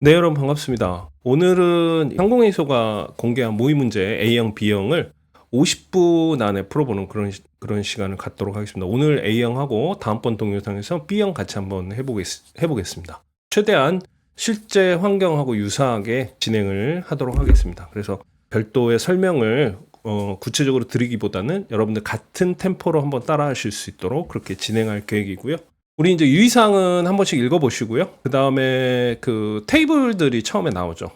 네, 여러분 반갑습니다. 오늘은 항공회의소가 공개한 모의 문제 A형, B형을 50분 안에 풀어보는 그런 시간을 갖도록 하겠습니다. 오늘 A형하고 다음번 동영상에서 B형 같이 한번 해보겠습니다. 최대한 실제 환경하고 유사하게 진행을 하도록 하겠습니다. 그래서 별도의 설명을 구체적으로 드리기보다는 여러분들 같은 템포로 한번 따라 하실 수 있도록 그렇게 진행할 계획이고요. 우리 이제 유의사항은 한 번씩 읽어보시고요. 그 다음에 그 테이블들이 처음에 나오죠.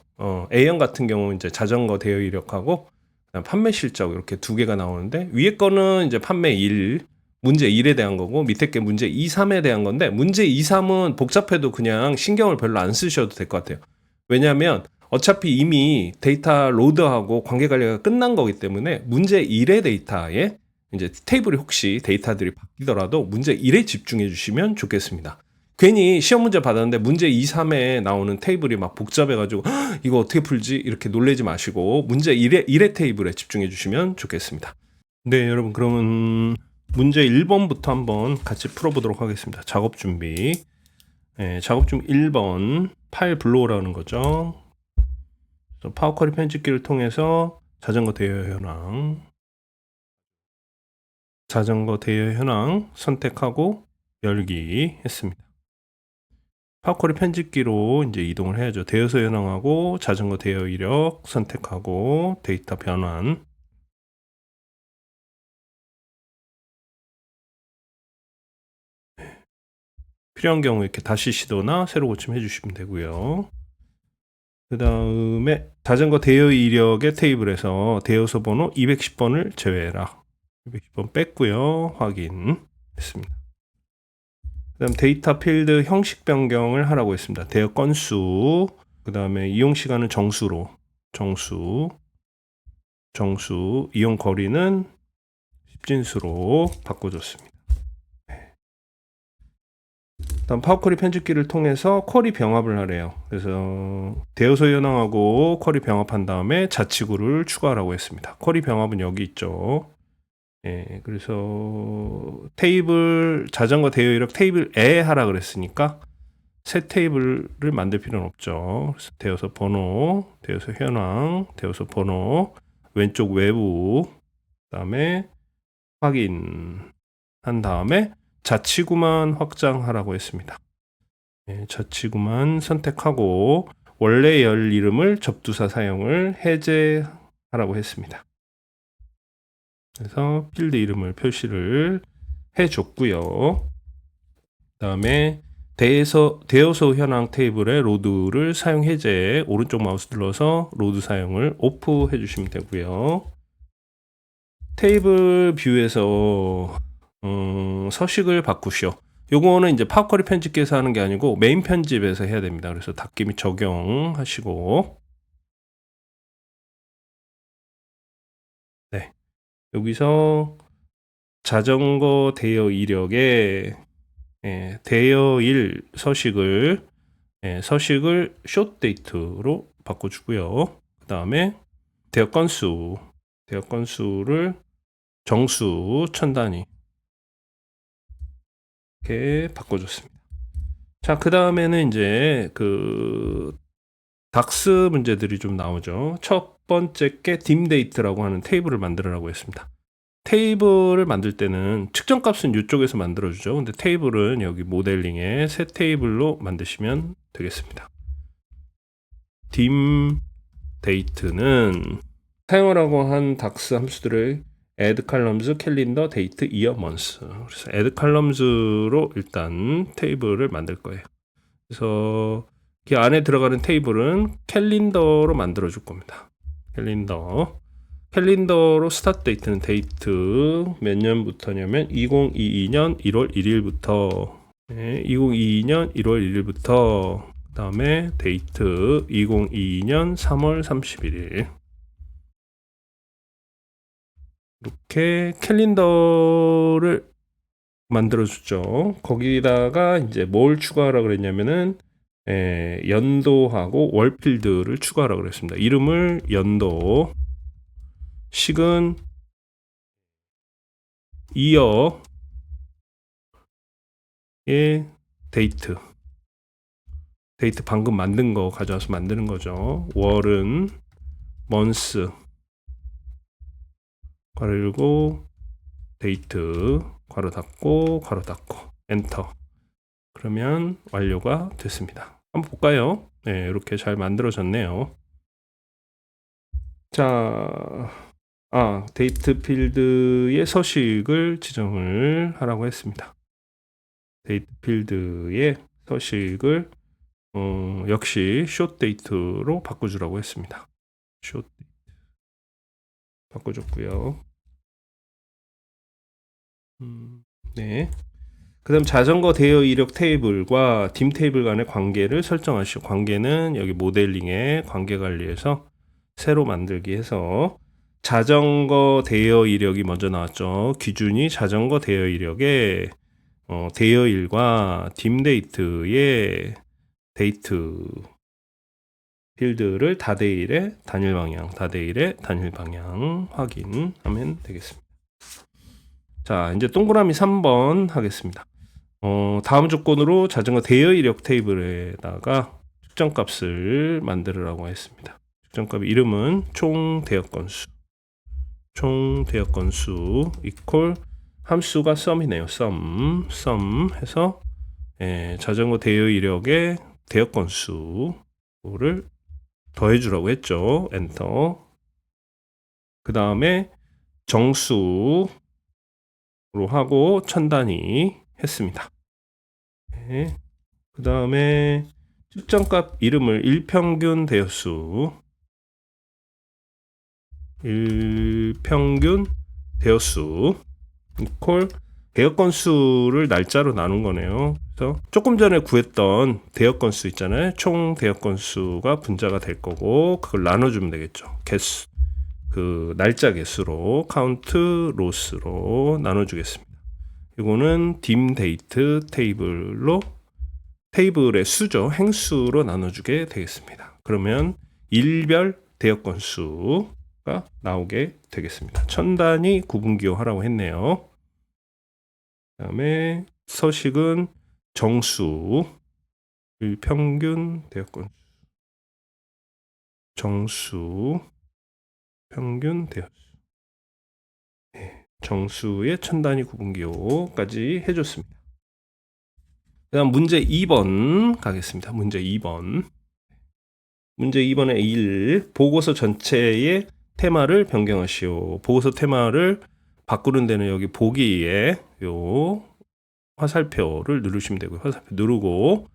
A형 같은 경우는 이제 자전거 대여 이력하고 그다음 판매 실적 이렇게 두 개가 나오는데 위에 거는 이제 판매 1, 문제 1에 대한 거고 밑에 게 문제 2, 3에 대한 건데 문제 2, 3은 복잡해도 그냥 신경을 별로 안 쓰셔도 될 것 같아요. 왜냐하면 어차피 이미 데이터 로드하고 관계 관리가 끝난 거기 때문에 문제 1의 데이터에 이제 테이블이 혹시 데이터들이 바뀌더라도 문제 1에 집중해 주시면 좋겠습니다. 괜히 시험 문제 받았는데 문제 2, 3에 나오는 테이블이 막 복잡해가지고 이거 어떻게 풀지? 이렇게 놀라지 마시고 문제 1의 테이블에 집중해 주시면 좋겠습니다. 네, 여러분 그러면 문제 1번부터 한번 같이 풀어보도록 하겠습니다. 작업 준비. 작업 준비 1번 파일 불러오라는 거죠. 파워 쿼리 편집기를 통해서 자전거 대여 현황 선택하고 열기 했습니다. 파워쿼리 편집기로 이제 이동을 해야죠. 대여소 현황하고 자전거 대여 이력 선택하고 데이터 변환. 필요한 경우 이렇게 다시 시도나 새로 고침 해주시면 되고요. 그 다음에 자전거 대여 이력의 테이블에서 대여소 번호 210번을 제외해라. 210번 뺐고요. 확인했습니다. 그 다음 데이터 필드 형식 변경을 하라고 했습니다. 대여 건수, 그 다음에 이용 시간은 정수, 이용 거리는 십진수로 바꿔줬습니다. 다음 파워쿼리 편집기를 통해서 쿼리 병합을 하래요. 그래서 대여소 현황하고 쿼리 병합한 다음에 자치구를 추가하라고 했습니다. 쿼리 병합은 여기 있죠. 그래서 테이블 자전거 대여 이력 테이블에 하라 그랬으니까 새 테이블을 만들 필요는 없죠. 그래서 대여소 번호, 대여소 현황, 대여소 번호, 왼쪽 외부, 그다음에 확인한 다음에 자치구만 확장하라고 했습니다. 자치구만 선택하고 원래 열 이름을 접두사 사용을 해제하라고 했습니다. 그래서 필드 이름을 표시를 해줬고요. 그다음에 대여소 현황 테이블의 로드를 사용 해제 오른쪽 마우스 눌러서 로드 사용을 오프 해주시면 되고요. 테이블 뷰에서 서식을 바꾸시오. 요거는 이제 파워쿼리 편집기에서 하는 게 아니고 메인 편집에서 해야 됩니다. 그래서 닫기 및 적용하시고 네, 여기서 자전거 대여 이력에 대여일 서식을 숏 데이트로 바꿔주고요. 그 다음에 대여 건수를 정수 1000단위 이렇게 바꿔줬습니다. 자, 그 다음에는 이제 그 닥스 문제들이 좀 나오죠. 첫 번째 게 dimDate라고 하는 테이블을 만들으라고 했습니다. 테이블을 만들 때는 측정 값은 이쪽에서 만들어주죠. 근데 테이블은 여기 모델링에 새 테이블로 만드시면 되겠습니다. dimDate는 사용하라고 한 닥스 함수들을 add columns, calendar, date, year, month. 그래서 add columns로 일단 테이블을 만들 거예요. 그래서 그 안에 들어가는 테이블은 캘린더로 만들어 줄 겁니다. 캘린더로 스타트 데이트는 데이트 몇 년부터냐면 2022년 1월 1일부터 2022년 1월 1일부터 그 다음에 데이트 2022년 3월 31일 이렇게 캘린더를 만들어주죠. 거기다가 이제 뭘 추가하라고 그랬냐면은 연도하고 월 필드를 추가하라고 그랬습니다. 이름을 연도, 식은 이어의 데이트. 데이트 방금 만든 거 가져와서 만드는 거죠. 월은 month 괄호 열고 데이트 괄호 닫고 괄호 닫고 엔터. 그러면 완료가 됐습니다. 한번 볼까요? 네, 이렇게 잘 만들어졌네요. 자, 데이트 필드의 서식을 지정을 하라고 했습니다. 데이트 필드의 서식을 역시 short date로 바꿔주라고 했습니다. short date 바꿔줬고요. 네. 그다음 자전거 대여 이력 테이블과 딤 테이블 간의 관계를 설정하시오. 관계는 여기 모델링에 관계 관리에서 새로 만들기 해서 자전거 대여 이력이 먼저 나왔죠. 기준이 자전거 대여 이력에 대여일과 딤 데이트의 데이트 필드를 다대일의 단일 방향, 다대일의 단일 방향 확인하면 되겠습니다. 자, 이제 동그라미 3번 하겠습니다. 다음 조건으로 자전거 대여 이력 테이블에다가 측정값을 만들으라고 했습니다. 측정값 이름은 총 대여 건수. 총 대여 건수 이퀄 함수가 sum이네요. sum 해서 자전거 대여 이력의 대여 건수를 더해주라고 했죠. 엔터. 그 다음에 정수로 하고 천 단위 했습니다. 네. 그 다음에 측정값 이름을 일평균 대여수. 일평균 대여수 이퀄 대여 건수를 날짜로 나눈 거네요. 그래서 조금 전에 구했던 대여 건수 있잖아요. 총 대여 건수가 분자가 될 거고 그걸 나눠주면 되겠죠. 개수 그 날짜 개수로 카운트 로스로 나눠주겠습니다. 이거는 딤 데이트 테이블로 테이블의 수죠. 행수로 나눠주게 되겠습니다. 그러면 일별 대여 건수가 나오게 되겠습니다. 천 단위 구분기호 하라고 했네요. 그 다음에 서식은 정수 일평균 대여 건수 정수 평균 대여수 정수의 천 단위 구분기호까지 해줬습니다. 그 다음 문제 2번 가겠습니다. 문제 2번. 문제 2번에 1. 보고서 전체의 테마를 변경하시오. 보고서 테마를 바꾸는 데는 여기 보기에 요 화살표를 누르시면 되고요. 화살표 누르고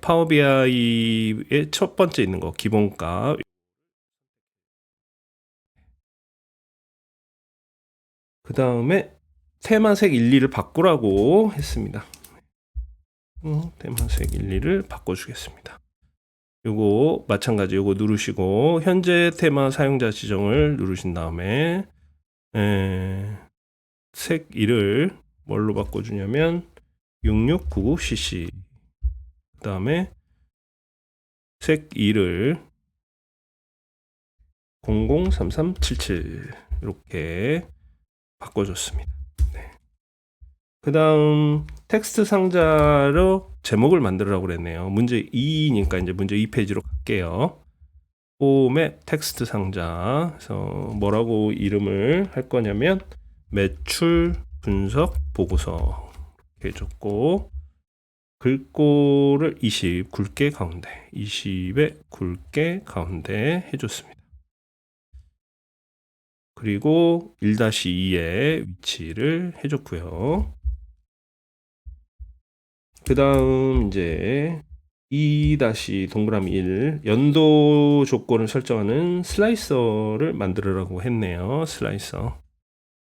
파워 BI의 첫 번째 있는 거 기본값 그 다음에 테마색 1, 2를 바꾸라고 했습니다. 테마색 1, 2를 바꿔주겠습니다. 요거 마찬가지 요거 누르시고 현재 테마 사용자 지정을 누르신 다음에 색 1을 뭘로 바꿔주냐면 6699cc 그 다음에 색 2를 003377 이렇게 바꿔줬습니다. 네. 그 다음 텍스트 상자로 제목을 만들으라고 그랬네요. 문제 2니까 이제 문제 2페이지로 갈게요. 홈에 텍스트 상자 그래서 뭐라고 이름을 할 거냐면 매출 분석 보고서 이렇게 해줬고 글꼴을 20 굵게 가운데 20에 굵게 가운데 해줬습니다. 그리고 1-2의 위치를 해줬고요. 그 다음 이제 2- 동그라미 1 연도 조건을 설정하는 슬라이서를 만들으라고 했네요.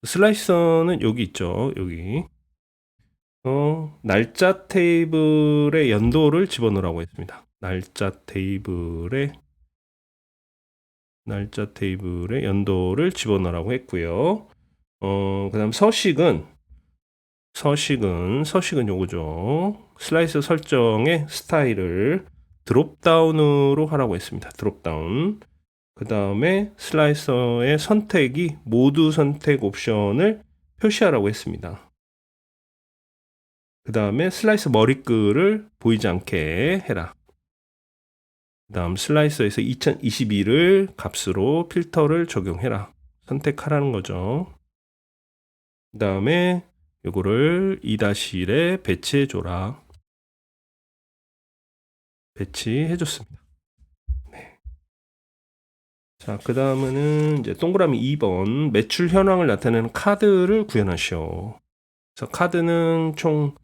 슬라이서는 여기 있죠. 여기 날짜 테이블에 연도를 집어넣으라고 했습니다. 날짜 테이블에 연도를 집어넣으라고 했고요. 그 다음 서식은 요거죠. 슬라이서 설정의 스타일을 드롭다운으로 하라고 했습니다. 드롭다운. 그 다음에 슬라이서의 선택이 모두 선택 옵션을 표시하라고 했습니다. 그 다음에 슬라이서 머리글을 보이지 않게 해라. 그다음 슬라이서에서 2022를 값으로 필터를 적용해라. 선택하라는 거죠. 그다음에 요거를 2-1에 배치해 줘라. 배치해 줬습니다. 네. 자, 그다음에는 이제 동그라미 2번 매출 현황을 나타내는 카드를 구현하시오. 그래서 카드는 총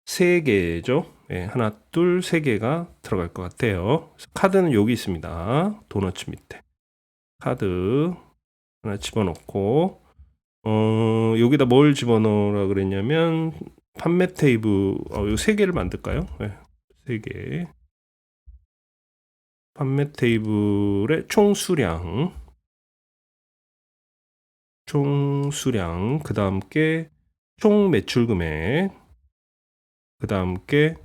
3개죠. 네, 하나, 둘, 3개가 들어갈 것 같아요. 카드는 여기 있습니다. 도넛 밑에. 카드 하나 집어넣고, 여기다 뭘 집어넣으라 그랬냐면, 판매 테이블, 요 3개를 만들까요? 네, 3개. 판매 테이블의 총 수량, 그 다음 게 총 매출 금액, 그 다음 게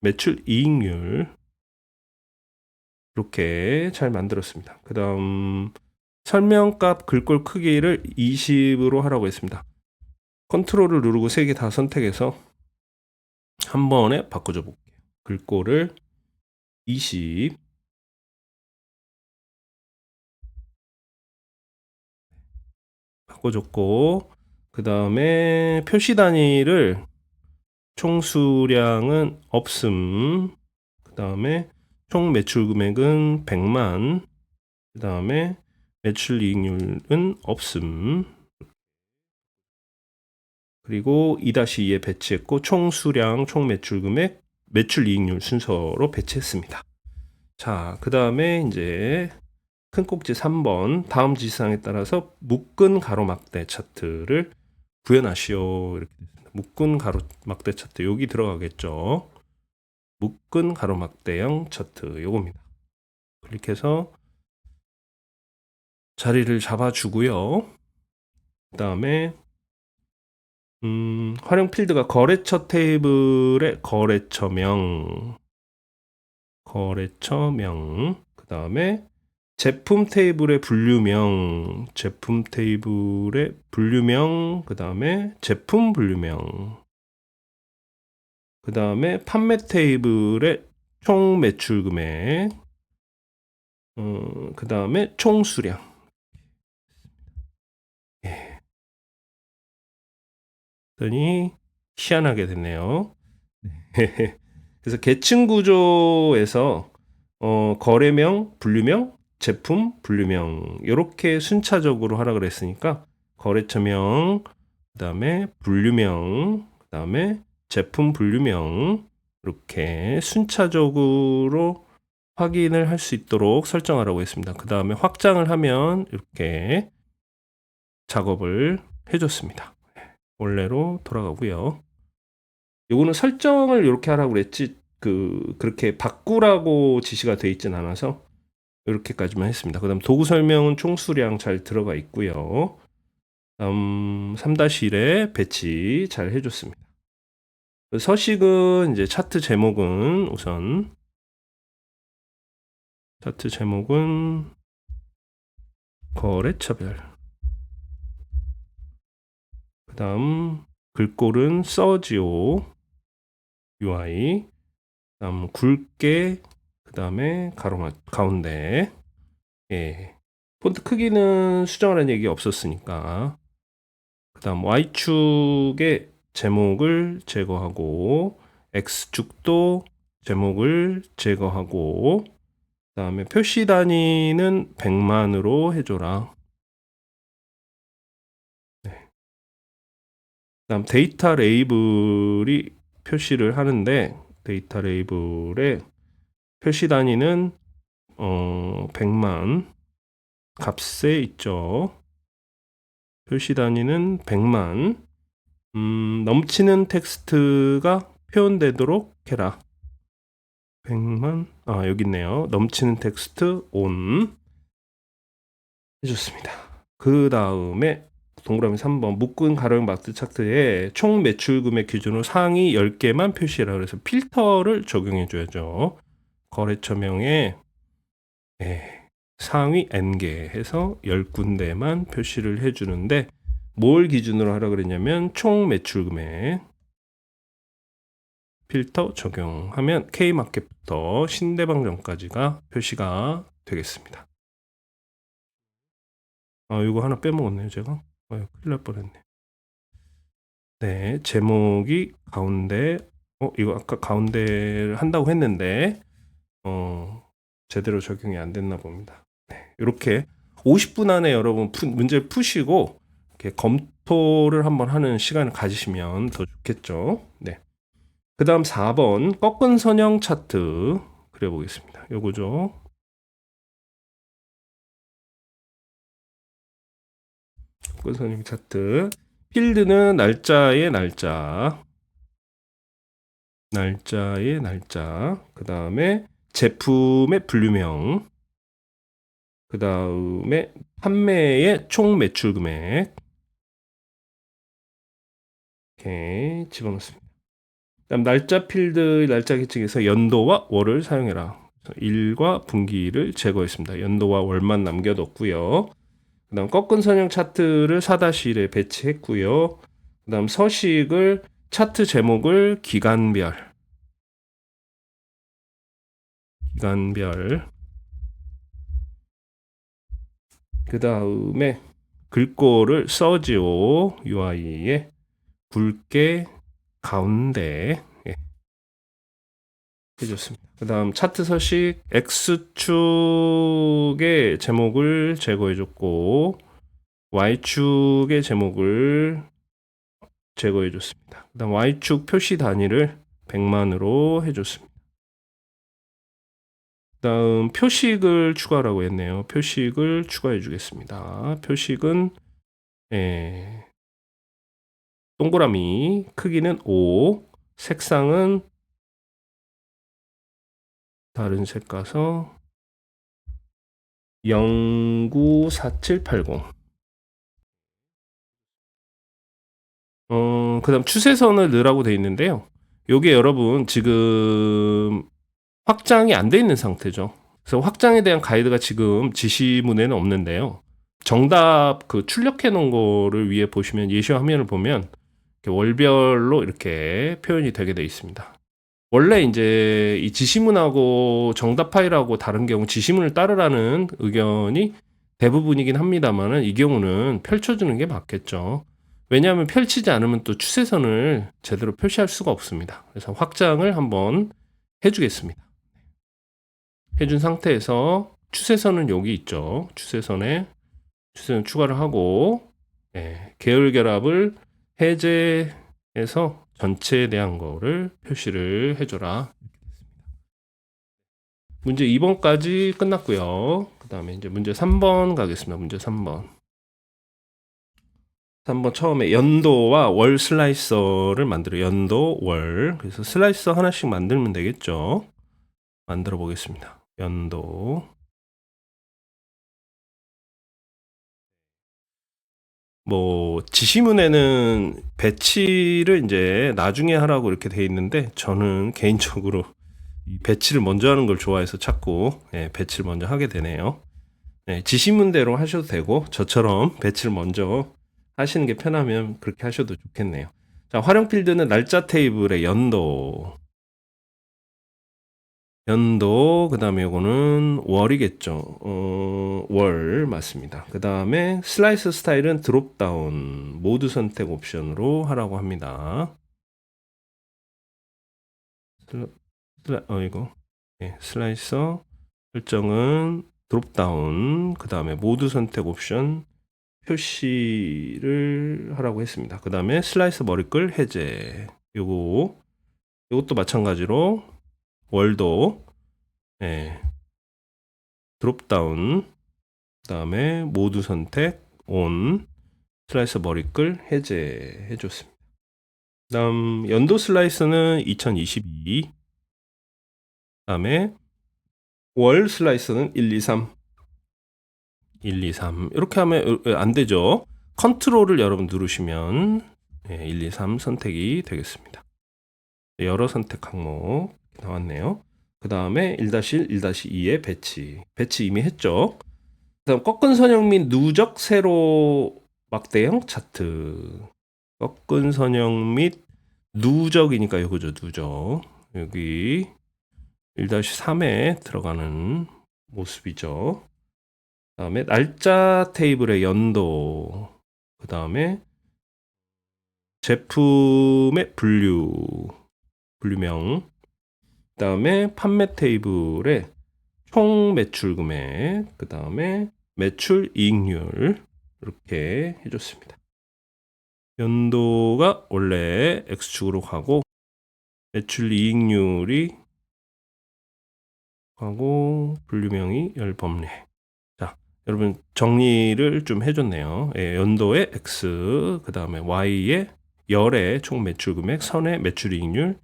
매출 이익률, 이렇게 잘 만들었습니다. 그 다음 설명값 글꼴 크기를 20으로 하라고 했습니다. 컨트롤을 누르고 3개 다 선택해서 한 번에 바꿔줘 볼게요. 글꼴을 20, 바꿔줬고, 그 다음에 표시 단위를 총수량은 없음, 그 다음에 총 매출 금액은 100만, 그 다음에 매출 이익률은 없음, 그리고 2-2에 배치했고 총 수량, 총 매출 금액, 매출 이익률 순서로 배치했습니다. 자, 그 다음에 이제 큰 꼭지 3번 다음 지시사항에 따라서 묶은 가로막대 차트를 구현하시오. 이렇게 됐습니다. 묶은 가로막대 차트 여기 들어가겠죠. 묶은 가로막대형 차트 요겁니다. 클릭해서 자리를 잡아주고요. 그 다음에 활용 필드가 거래처 테이블의 거래처명, 그 다음에 제품 테이블의 분류명, 그 다음에 제품 분류명, 그 다음에 판매 테이블의 총 매출 금액, 그 다음에 총 수량. 예. 그랬더니 희한하게 됐네요. 그래서 계층 구조에서 거래명, 분류명, 제품, 분류명 이렇게 순차적으로 하라 그랬으니까 거래처명, 그 다음에 분류명, 그 다음에 제품 분류명 이렇게 순차적으로 확인을 할 수 있도록 설정하라고 했습니다. 그 다음에 확장을 하면 이렇게 작업을 해줬습니다. 원래로 돌아가고요. 요거는 설정을 이렇게 하라고 그랬지 그렇게 바꾸라고 지시가 되어 있진 않아서 이렇게까지만 했습니다. 그 다음 도구 설명은 총수량 잘 들어가 있고요. 3-1에 배치 잘 해줬습니다. 서식은 이제 차트 제목은 우선 거래처별, 그 다음 글꼴은 써지오 UI, 그 다음 굵게, 그 다음에 가운데. 예. 폰트 크기는 수정하라는 얘기 없었으니까. 그 다음 Y축의 제목을 제거하고, X축도 제목을 제거하고, 그 다음에 표시 단위는 100만으로 해줘라. 네. 그 다음 데이터 레이블이 표시를 하는데, 데이터 레이블의 표시 단위는 100만 값에 있죠. 표시 단위는 100만. 넘치는 텍스트가 표현되도록 해라. 100만. 여기 있네요. 넘치는 텍스트 온 해줬습니다. 그 다음에 동그라미 3번 묶은 가로형 마트 차트에 총 매출 금액 기준으로 상위 10개만 표시해라. 그래서 필터를 적용해 줘야죠. 거래처명에 상위 n개 해서 10군데만 표시를 해주는데 뭘 기준으로 하라 그랬냐면 총 매출 금액 필터 적용하면 K마켓부터 신대방정까지가 표시가 되겠습니다. 이거 하나 빼먹었네요, 제가. 큰일 날 뻔했네. 네, 제목이 가운데, 이거 아까 가운데를 한다고 했는데, 제대로 적용이 안 됐나 봅니다. 네, 이렇게 50분 안에 여러분 문제를 푸시고, 이렇게 검토를 한번 하는 시간을 가지시면 더 좋겠죠. 네. 그 다음 4번, 꺾은 선형 차트 그려보겠습니다. 요거죠. 꺾은 선형 차트. 필드는 날짜의 날짜. 날짜의 날짜. 그 다음에 제품의 분류명. 그 다음에 판매의 총 매출 금액. 이렇게 집어넣습니다. 그다음 날짜 필드 날짜 계층에서 연도와 월을 사용해라. 일과 분기를 제거했습니다. 연도와 월만 남겨뒀고요. 그 다음 꺾은 선형 차트를 4-1에 배치했고요. 그 다음 서식을 차트 제목을 기간별 그 다음에 글꼴을 서지오 UI에 굵게 가운데 해줬습니다. 그 다음 차트 서식 X축의 제목을 제거해줬고 Y축의 제목을 제거해줬습니다. 그 다음 Y축 표시 단위를 100만으로 해줬습니다. 그 다음 표식을 추가라고 했네요. 표식을 추가해 주겠습니다. 표식은 동그라미 크기는 5, 색상은 다른 색 가서 094780. 그 다음 추세선을 넣으라고 되어 있는데요. 요게 여러분 지금 확장이 안 돼 있는 상태죠. 그래서 확장에 대한 가이드가 지금 지시문에는 없는데요. 정답 그 출력해 놓은 거를 위에 보시면 예시 화면을 보면 이렇게 월별로 이렇게 표현이 되게 되어 있습니다. 원래 이제 이 지시문하고 정답 파일하고 다른 경우 지시문을 따르라는 의견이 대부분이긴 합니다만은 이 경우는 펼쳐주는 게 맞겠죠. 왜냐하면 펼치지 않으면 또 추세선을 제대로 표시할 수가 없습니다. 그래서 확장을 한번 해주겠습니다. 해준 상태에서 추세선은 여기 있죠. 추세선 추가를 하고 계열 결합을 해제해서 전체에 대한 거를 표시를 해줘라. 문제 2번까지 끝났고요. 그 다음에 이제 문제 3번 가겠습니다. 문제 3번. 3번 처음에 연도와 월 슬라이서를 만들어 연도, 월. 그래서 슬라이서 하나씩 만들면 되겠죠. 만들어 보겠습니다. 연도. 지시문에는 배치를 이제 나중에 하라고 이렇게 돼 있는데 저는 개인적으로 이 배치를 먼저 하는 걸 좋아해서 자꾸 배치를 먼저 하게 되네요. 지시문대로 하셔도 되고 저처럼 배치를 먼저 하시는 게 편하면 그렇게 하셔도 좋겠네요. 자, 활용 필드는 날짜 테이블의 연도, 그 다음에 이거는 월이겠죠. 월 맞습니다. 그 다음에 슬라이스 스타일은 드롭다운 모드 선택 옵션으로 하라고 합니다. 슬라이서 설정은 드롭다운, 그 다음에 모드 선택 옵션 표시를 하라고 했습니다. 그 다음에 슬라이서 머리글 해제. 요것도 마찬가지로 월도 드롭다운, 그 다음에 모드 선택 온, 슬라이서 머리글 해제 해줬습니다. 그 다음 연도 슬라이서는 2022, 그 다음에 월 슬라이서는 123 이렇게 하면 안 되죠. 컨트롤을 여러분 누르시면 123 선택이 되겠습니다. 여러 선택 항목 나왔네요. 그 다음에 1-1, 1-2의 배치 이미 했죠. 그 다음 꺾은 선형 및 누적 세로 막대형 차트, 꺾은 선형 및 누적이니까 이거죠. 누적. 여기 1-3에 들어가는 모습이죠. 그 다음에 날짜 테이블의 연도, 그 다음에 제품의 분류명, 그 다음에 판매 테이블의 총 매출 금액, 그 다음에 매출 이익률 이렇게 해줬습니다. 연도가 원래 X축으로 가고 매출 이익률이 하고 분류명이 열범례. 자, 여러분 정리를 좀 해줬네요. 예, 연도의 X, 그 다음에 Y의 열의 총 매출 금액, 선의 매출 이익률,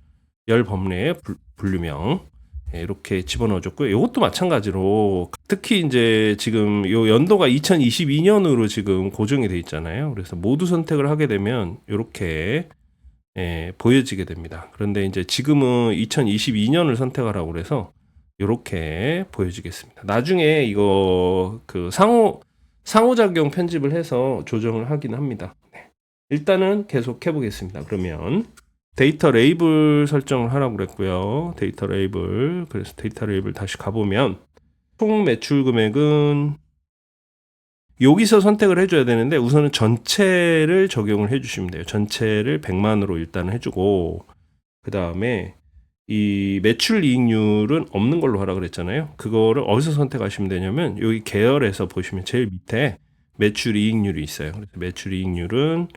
열범례의 분류명. 예, 이렇게 집어넣어줬고요. 이것도 마찬가지로 특히 이제 지금 요 연도가 2022년으로 지금 고정이 돼 있잖아요. 그래서 모두 선택을 하게 되면 이렇게 보여지게 됩니다. 그런데 이제 지금은 2022년을 선택하라고 그래서 이렇게 보여지겠습니다. 나중에 이거 그 상호작용 편집을 해서 조정을 하긴 합니다. 네. 일단은 계속 해보겠습니다. 그러면 데이터 레이블 설정을 하라고 그랬고요. 데이터 레이블. 그래서 데이터 레이블 다시 가보면 총 매출 금액은 여기서 선택을 해줘야 되는데 우선은 전체를 적용을 해주시면 돼요. 전체를 100만으로 일단 해주고 그 다음에 이 매출 이익률은 없는 걸로 하라 그랬잖아요. 그거를 어디서 선택하시면 되냐면 여기 계열에서 보시면 제일 밑에 매출 이익률이 있어요. 그래서 매출 이익률은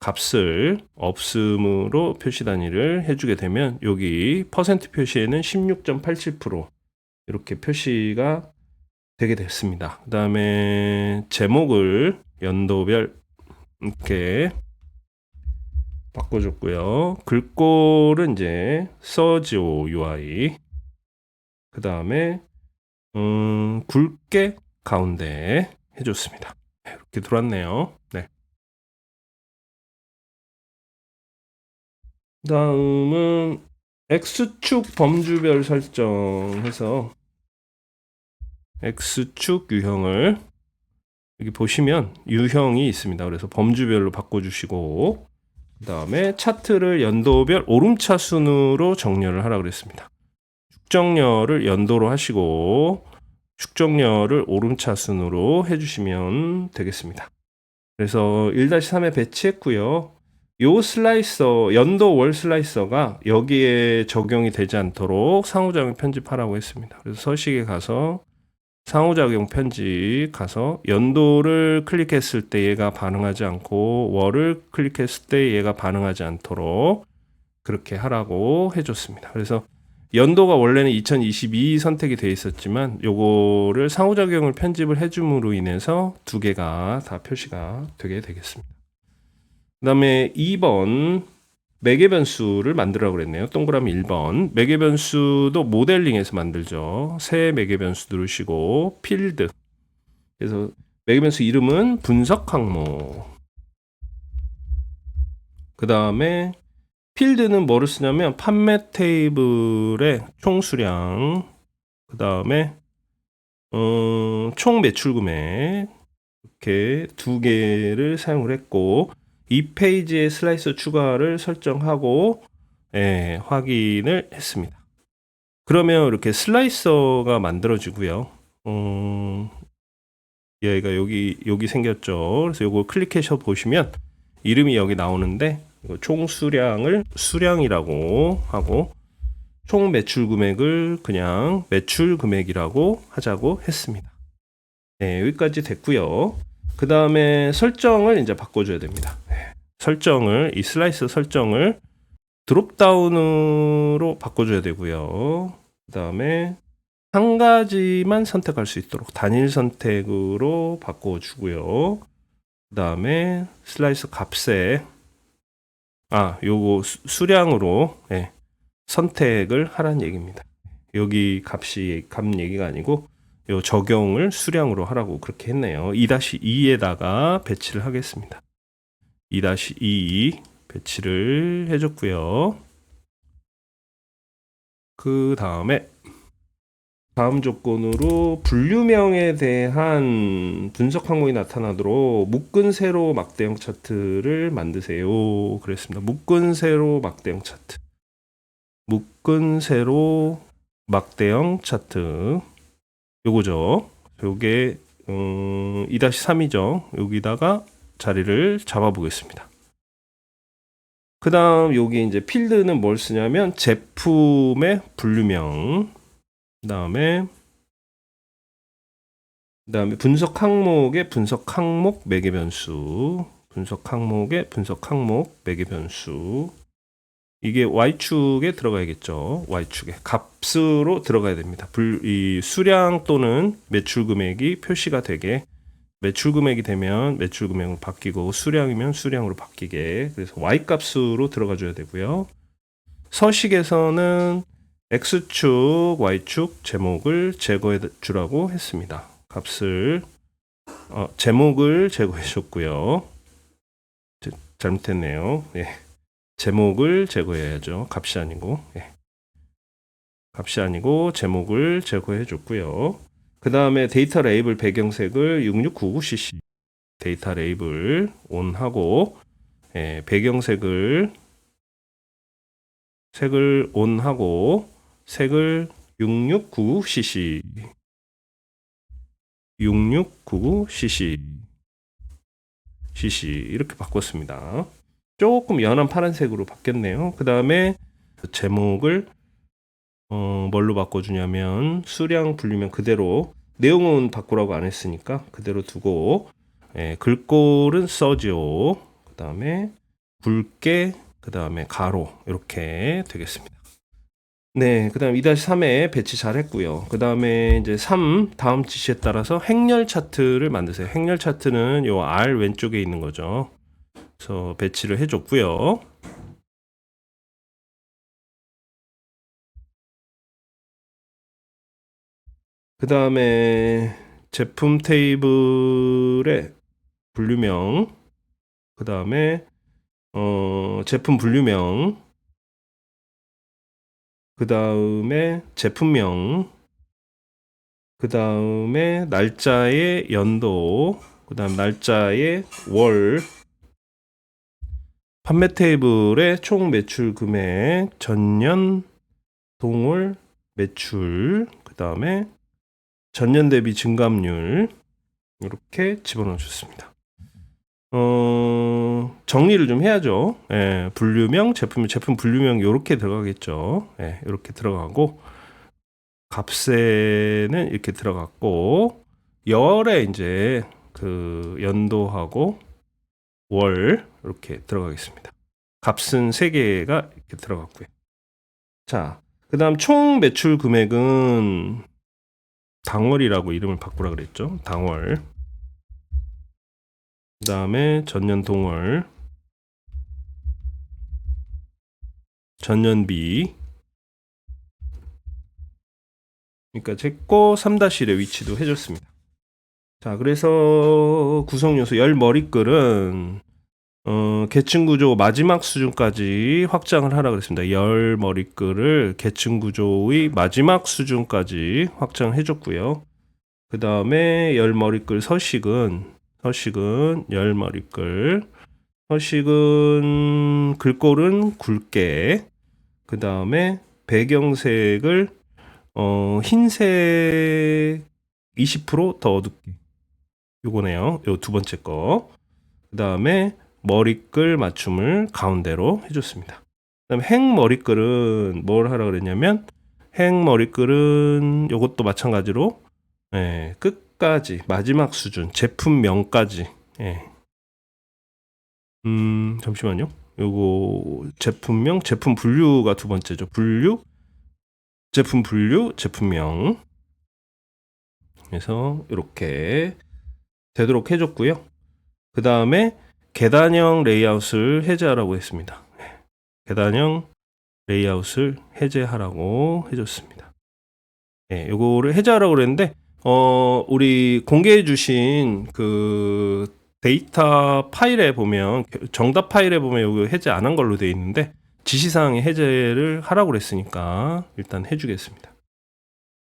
값을 없음으로 표시 단위를 해주게 되면 여기 퍼센트 표시에는 16.87% 이렇게 표시가 되게 됐습니다. 그 다음에 제목을 연도별 이렇게 바꿔줬고요. 글꼴은 이제 서지오 UI. 그 다음에 굵게 가운데 해줬습니다. 이렇게 들어왔네요. 네. 다음은 X축 범주별 설정해서 X축 유형을 여기 보시면 유형이 있습니다. 그래서 범주별로 바꿔주시고 그 다음에 차트를 연도별 오름차 순으로 정렬을 하라고 그랬습니다. 축적렬을 연도로 하시고 축적렬을 오름차 순으로 해주시면 되겠습니다. 그래서 1-3에 배치했고요. 요 슬라이서, 연도 월 슬라이서가 여기에 적용이 되지 않도록 상호작용 편집하라고 했습니다. 그래서 서식에 가서 상호작용 편집 가서 연도를 클릭했을 때 얘가 반응하지 않고 월을 클릭했을 때 얘가 반응하지 않도록 그렇게 하라고 해줬습니다. 그래서 연도가 원래는 2022 선택이 되어 있었지만 요거를 상호작용을 편집을 해줌으로 인해서 두 개가 다 표시가 되게 되겠습니다. 그 다음에 2번 매개 변수를 만들라고 그랬네요. 동그라미 1번. 매개 변수도 모델링에서 만들죠. 새 매개 변수 누르시고 필드. 그래서 매개 변수 이름은 분석 항목. 그 다음에 필드는 뭐를 쓰냐면 판매 테이블의 총 수량. 그 다음에 총 매출 금액. 이렇게 두 개를 사용을 했고 이 페이지에 슬라이서 추가를 설정하고 확인을 했습니다. 그러면 이렇게 슬라이서가 만들어지고요. 얘가 여기 생겼죠. 그래서 이거 클릭해서 보시면 이름이 여기 나오는데 총 수량을 수량이라고 하고 총 매출 금액을 그냥 매출 금액이라고 하자고 했습니다. 네, 여기까지 됐고요. 그 다음에 설정을 이제 바꿔줘야 됩니다. 이 슬라이스 설정을 드롭다운으로 바꿔줘야 되고요. 그 다음에 한 가지만 선택할 수 있도록 단일 선택으로 바꿔주고요. 그 다음에 슬라이스 값에 요거 수량으로 선택을 하라는 얘기입니다. 여기 값이 값 얘기가 아니고 요 적용을 수량으로 하라고 그렇게 했네요. 2-2에다가 배치를 하겠습니다. 2-2 배치를 해줬고요. 그 다음에 다음 조건으로 분류명에 대한 분석 항목이 나타나도록 묶은 세로 막대형 차트를 만드세요. 그랬습니다. 묶은 세로 막대형 차트. 묶은 세로 막대형 차트. 요거죠. 요게 2-3이죠. 여기다가 자리를 잡아 보겠습니다. 그 다음 여기 이제 필드는 뭘 쓰냐면 제품의 분류명, 그 다음에 분석 항목의 분석 항목 매개 변수, 분석 항목의 분석 항목 매개 변수. 이게 y축에 들어가야겠죠. y축에 값으로 들어가야 됩니다. 이 수량 또는 매출 금액이 표시가 되게, 매출 금액이 되면 매출 금액으로 바뀌고 수량이면 수량으로 바뀌게, 그래서 y 값으로 들어가 줘야 되고요. 서식에서는 x축, y축 제목을 제거해 주라고 했습니다. 값을 제목을 제거해 줬고요. 잘못했네요. 예. 제목을 제거해야죠. 값이 아니고. 예. 값이 아니고 제목을 제거해 줬고요. 그 다음에 데이터 레이블 배경색을 6699cc 데이터 레이블 온하고, 예, 배경색을 온하고 색을 6699cc 6699cc 이렇게 바꿨습니다. 조금 연한 파란색으로 바뀌었네요. 그 다음에 제목을 뭘로 바꿔주냐면 수량 분류명 그대로, 내용은 바꾸라고 안 했으니까 그대로 두고, 예, 글꼴은 써죠. 그 다음에 굵게, 그 다음에 가로 이렇게 되겠습니다. 네, 그 다음 2-3에 배치 잘 했고요. 그 다음에 이제 3 다음 지시에 따라서 행렬 차트를 만드세요. 행렬 차트는 요 R 왼쪽에 있는 거죠. 그래서 배치를 해줬고요. 그 다음에 제품 테이블의 분류명, 그 다음에 제품 분류명, 그 다음에 제품명, 그 다음에 날짜의 연도, 그 다음 날짜의 월, 판매 테이블의 총 매출 금액, 전년 동월 매출, 그 다음에 전년 대비 증감률 이렇게 집어넣어 줬습니다. 정리를 좀 해야죠. 예, 분류명, 제품 분류명 이렇게 들어가겠죠. 예, 이렇게 들어가고, 값에는 이렇게 들어갔고, 열에 이제 그 연도하고 월 이렇게 들어가겠습니다. 값은 3개가 이렇게 들어갔고요. 자, 그 다음 총 매출 금액은 당월이라고 이름을 바꾸라 그랬죠. 당월. 그 다음에 전년 동월, 전년비. 그러니까 제거 3-1의 위치도 해줬습니다. 자, 그래서 구성 요소 열 머리글은 계층 구조 마지막 수준까지 확장을 하라 그랬습니다. 열 머리글을 계층 구조의 마지막 수준까지 확장해 줬고요. 그 다음에 열 머리글 서식은 열 머리글 서식은 글꼴은 굵게, 그 다음에 배경색을 흰색 20% 더 어둡게, 요거네요. 요 두 번째 거. 그 다음에 머리글 맞춤을 가운데로 해줬습니다. 그 다음에 행 머리글은 뭘 하라 그랬냐면, 행 머리글은 요것도 마찬가지로, 예, 끝까지 마지막 수준 제품명까지, 예. 잠시만요. 요거 제품명, 제품 분류가 두 번째죠. 분류, 제품 분류, 제품명. 그래서 이렇게 되도록 해줬고요. 그 다음에 계단형 레이아웃을 해제하라고 했습니다. 계단형 레이아웃을 해제하라고 해줬습니다. 네, 요거를 해제하라고 그랬는데, 우리 공개해 주신 그 데이터 파일에 보면, 정답 파일에 보면 요거 해제 안 한 걸로 되어 있는데, 지시사항에 해제를 하라고 그랬으니까 일단 해주겠습니다.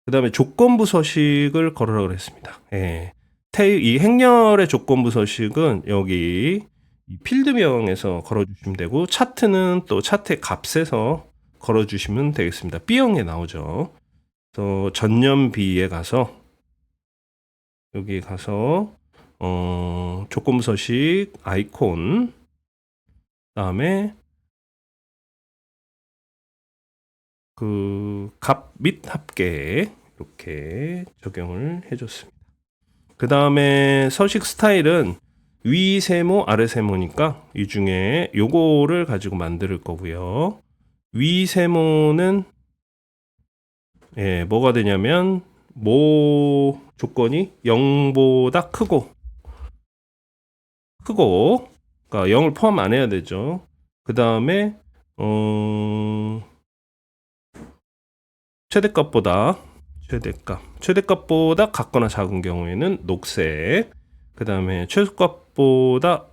그 다음에 조건부 서식을 걸으라 그랬습니다. 예. 이 행렬의 조건부 서식은 여기 이 필드명에서 걸어주시면 되고, 차트는 또 차트의 값에서 걸어주시면 되겠습니다. B형에 나오죠. 그래서 전년 B에 가서 여기 가서 조건부 서식 아이콘, 다음에 그 값 및 합계 이렇게 적용을 해줬습니다. 그 다음에 서식 스타일은 위 세모, 아래 세모니까 이 중에 요거를 가지고 만들 거고요. 위 세모는 뭐가 되냐면 뭐 조건이 0보다 크고 그러니까 0을 포함 안 해야 되죠. 그 다음에 최대값보다 같거나 작은 경우에는 녹색, 그 다음에 최소값보다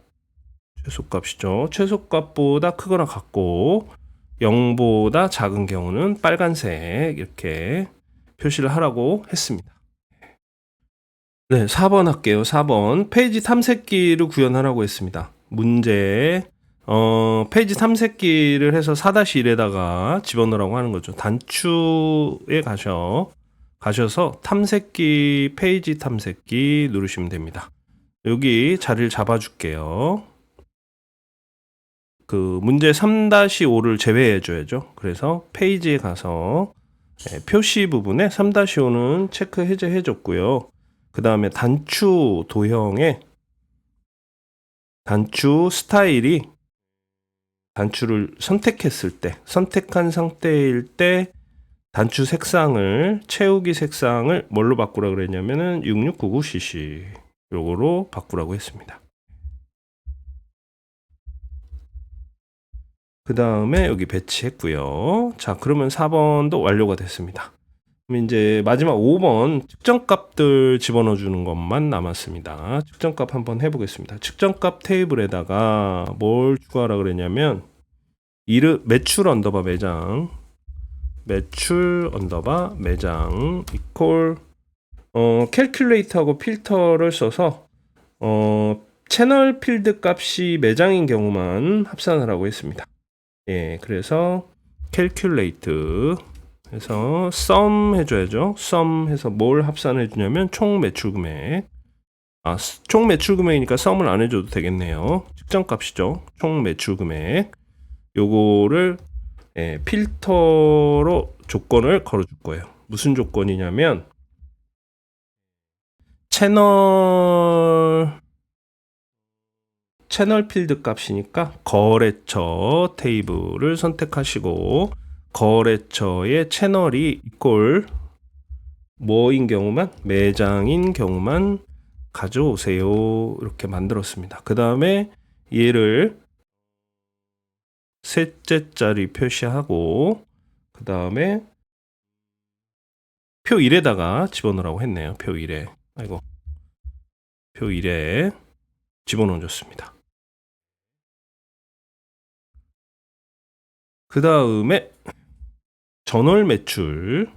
크거나 같고 0보다 작은 경우는 빨간색 이렇게 표시를 하라고 했습니다. 네, 4번 할게요. 4번 페이지 탐색기를 구현하라고 했습니다. 문제 페이지 탐색기를 해서 4-1에다가 집어넣으라고 하는 거죠. 단추에 가셔서 탐색기, 페이지 탐색기 누르시면 됩니다. 여기 자리를 잡아줄게요. 그 문제 3-5를 제외해 줘야죠. 그래서 페이지에 가서 표시 부분에 3-5는 체크 해제해 줬고요. 그 다음에 단추 도형에 단추 스타일이 단추를 선택한 상태일 때 단추 색상을, 채우기 색상을 뭘로 바꾸라 그랬냐면은 6699cc 요거로 바꾸라고 했습니다. 그 다음에 여기 배치했고요. 자, 그러면 4번도 완료가 됐습니다. 그럼 이제 마지막 5번 측정값들 집어넣어 주는 것만 남았습니다. 측정값 한번 해보겠습니다. 측정값 테이블에다가 뭘 추가하라 그랬냐면 매출 언더바 매장 이퀄 캘큘레이터하고 필터를 써서 채널 필드 값이 매장인 경우만 합산하라고 했습니다. 예, 그래서 캘큘레이트 해서 sum 해줘야죠. sum 해서 뭘 합산해 주냐면 총 매출 금액. 총 매출 금액이니까 sum을 안 해줘도 되겠네요. 측정값이죠. 총 매출 금액. 요거를 필터로 조건을 걸어줄 거예요. 무슨 조건이냐면 채널 필드 값이니까 거래처 테이블을 선택하시고 거래처의 채널이 이꼴 뭐인 경우만, 매장인 경우만 가져오세요. 이렇게 만들었습니다. 그 다음에 얘를 셋째짜리 표시하고 그 다음에 표 1에다가 집어넣으라고 했네요. 표 1에 집어넣어줬습니다. 그 다음에 전월 매출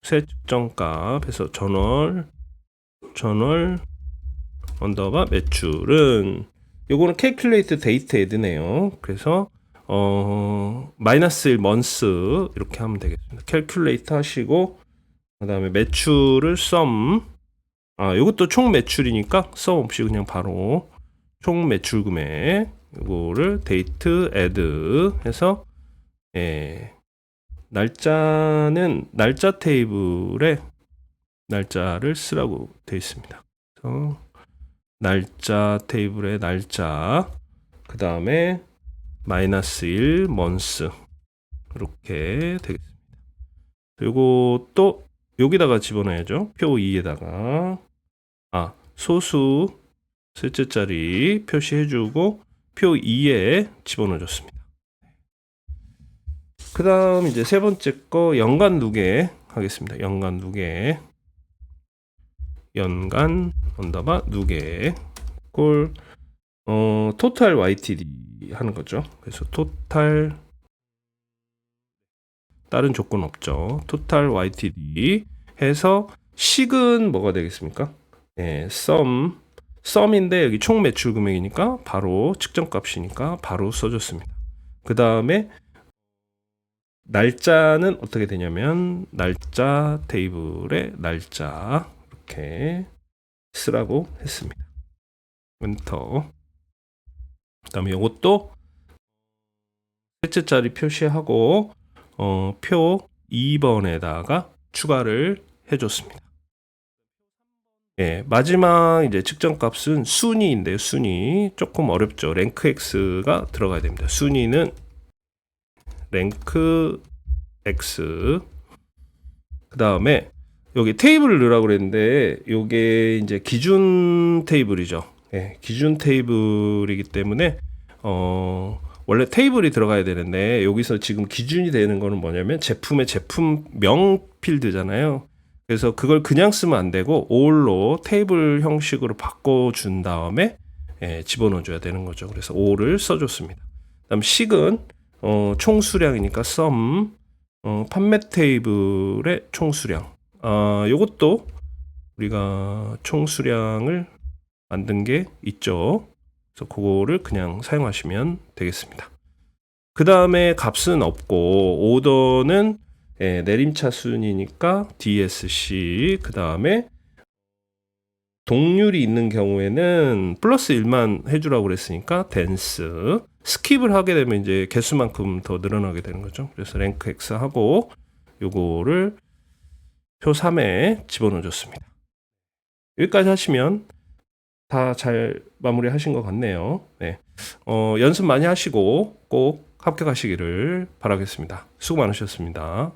새 측정값 해서 전월 언더바 매출은 요거는 calculate date add네요. 그래서 -1 month 이렇게 하면 되겠습니다. calculate 하시고 그 다음에 매출을 sum 요것도 총 매출이니까 sum 없이 그냥 바로 총 매출 금액 요거를 date add 해서 날짜는 날짜 테이블에 날짜를 쓰라고 되어 있습니다. 그래서 날짜 테이블에 날짜 그 다음에 -1 month 이렇게 되겠습니다. 그리고 또 여기다가 집어넣어야죠. 표 2에다가 소수 셋째짜리 표시해주고 표 2에 집어넣어줬습니다. 그 다음 이제 세 번째 거 연간 누계 하겠습니다. 연간 언더바 누계 꼴 토탈 YTD 하는 거죠. 그래서 다른 조건 없죠. 토탈 YTD 해서 식은 뭐가 되겠습니까? 예, 썸인데 여기 총 매출 금액이니까 바로 측정값이니까 바로 써줬습니다. 그 다음에 날짜는 어떻게 되냐면 날짜 테이블에 날짜 이렇게 쓰라고 했습니다. 엔터. 그 다음에 이것도 셋째 자리 표시하고 표 2번에다가 추가를 해줬습니다. 예, 마지막 이제 측정값은 순위인데요. 순위 조금 어렵죠. 랭크 X가 들어가야 됩니다. 순위는 랭크 X. 그 다음에 여기 테이블을 넣으라고 그랬는데 요게 이제 기준 테이블이죠. 예, 기준 테이블이기 때문에 원래 테이블이 들어가야 되는데 여기서 지금 기준이 되는 거는 뭐냐면 제품의 제품명 필드잖아요. 그래서 그걸 그냥 쓰면 안 되고 all로 테이블 형식으로 바꿔준 다음에 집어넣어 줘야 되는 거죠. 그래서 all을 써줬습니다. 그다음 식은 총 수량이니까 sum 판매 테이블의 총 수량. 요것도 우리가 총 수량을 만든 게 있죠. 그래서 그거를 그냥 사용하시면 되겠습니다. 그 다음에 값은 없고 오더는 내림차 순이니까 DSC. 그 다음에 동률이 있는 경우에는 플러스 1만 해주라고 그랬으니까 댄스. 스킵을 하게 되면 이제 개수만큼 더 늘어나게 되는 거죠. 그래서 랭크 X 하고 요거를 표 3에 집어넣어 줬습니다. 여기까지 하시면 다 잘 마무리 하신 것 같네요. 네. 연습 많이 하시고 꼭 합격하시기를 바라겠습니다. 수고 많으셨습니다.